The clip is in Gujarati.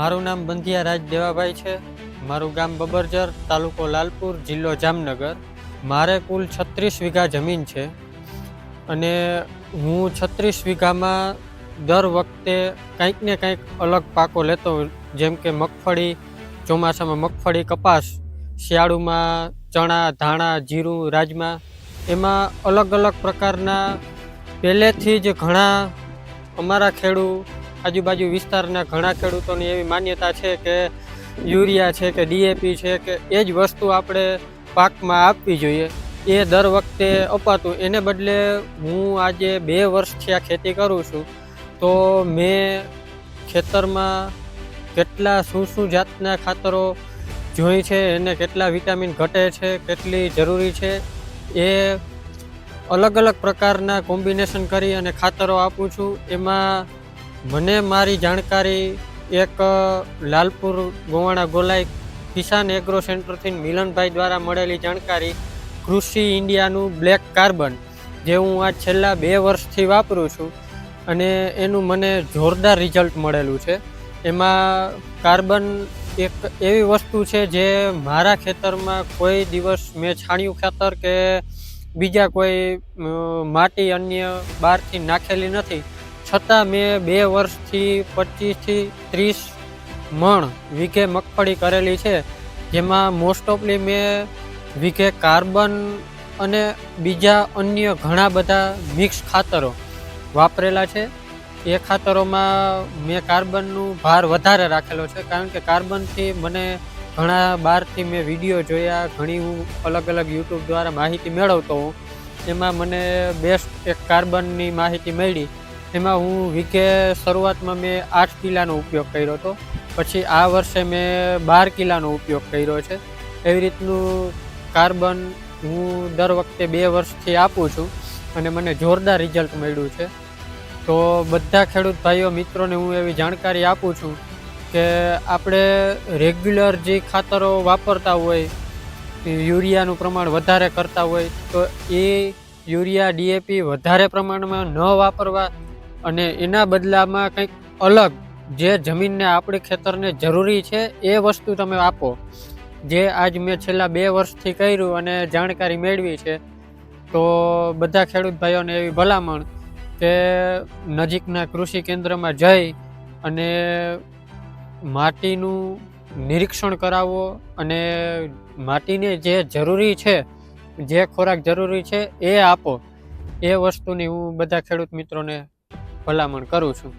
મારું નામ બંધિયા રાજ દેવાભાઈ છે. મારું ગામ બબરજર, તાલુકો લાલપુર, જિલ્લો જામનગર. મારે કુલ 36 વીઘા જમીન છે અને હું 36 વીઘામાં દર વખતે કંઈક ને કંઈક અલગ પાકો લેતો હોઉં. જેમ કે મગફળી, ચોમાસામાં મગફળી, કપાસ, શિયાળુમાં ચણા, ધાણા, જીરું, રાજમા. એમાં અલગ અલગ પ્રકારના પહેલેથી જ ઘણા અમારા આજુબાજુ વિસ્તારના ઘણા ખેડૂતોની એવી માન્યતા છે કે યુરિયા છે કે ડીએપી છે કે એ જ વસ્તુ આપણે પાકમાં આપવી જોઈએ. એ દર વખતે અપાતું. એને બદલે હું આજે 2 વર્ષથી આ ખેતી કરું છું, તો મેં ખેતરમાં કેટલા શું જાતના ખાતરો જોઈ છે, એને કેટલા વિટામિન ઘટે છે, કેટલી જરૂરી છે, એ અલગ અલગ પ્રકારના કોમ્બિનેશન કરી અને ખાતરો આપું છું. એમાં મને મારી જાણકારી એક લાલપુર ગોવાણા ગોલાઈ કિસાન એગ્રો સેન્ટરથી મિલનભાઈ દ્વારા મળેલી જાણકારી, કૃષિ ઇન્ડિયાનું બ્લેક કાર્બન, જે હું આ છેલ્લા 2 વર્ષથી વાપરું છું અને એનું મને જોરદાર રિઝલ્ટ મળેલું છે. એમાં કાર્બન એક એવી વસ્તુ છે જે મારા ખેતરમાં કોઈ દિવસ મેં છાણિયું ખાતર કે બીજા કોઈ માટી અન્ય બહારથી નાખેલી નથી, છતાં મેં 2 વર્ષથી 25 થી 30 મણ વીઘે મગફળી કરેલી છે. જેમાં મોસ્ટ ઓફલી મેં વીઘે કાર્બન અને બીજા અન્ય ઘણા બધા મિક્સ ખાતરો વાપરેલા છે. એ ખાતરોમાં મેં કાર્બનનું ભાર વધારે રાખેલો છે, કારણ કે કાર્બનથી મને ઘણા બહારથી મેં વિડીયો જોયા, ઘણી હું અલગ અલગ યુટ્યુબ દ્વારા માહિતી મેળવતો હોઉં. એમાં મને બેસ્ટ એક કાર્બનની માહિતી મળી. એમાં હું વીઘે શરૂઆતમાં મેં 8 કિલાનો ઉપયોગ કર્યો હતો, પછી આ વર્ષે મેં 12 કિલાનો ઉપયોગ કર્યો છે. એવી રીતનું કાર્બન હું દર વખતે 2 વર્ષથી આપું છું અને મને જોરદાર રિઝલ્ટ મળ્યું છે. તો બધા ખેડૂત ભાઈઓ મિત્રોને હું એવી જાણકારી આપું છું કે આપણે રેગ્યુલર જે ખાતરો વાપરતા હોય, યુરિયાનું પ્રમાણ વધારે કરતા હોય, તો એ યુરિયા ડીએપી વધારે પ્રમાણમાં ન વાપરવા અને એના બદલામાં કંઈક અલગ જે જમીનને આપણી ખેતરને જરૂરી છે એ વસ્તુ તમે આપો. જે આજ મેં છેલ્લા 2 વર્ષથી કર્યું અને જાણકારી મેળવી છે. તો બધા ખેડૂત ભાઈઓને એવી ભલામણ કે નજીકના કૃષિ કેન્દ્રમાં જઈ અને માટીનું નિરીક્ષણ કરાવો અને માટીને જે જરૂરી છે, જે ખોરાક જરૂરી છે એ આપો. એ વસ્તુની હું બધા ખેડૂત મિત્રોને ભલામણ કરું છું.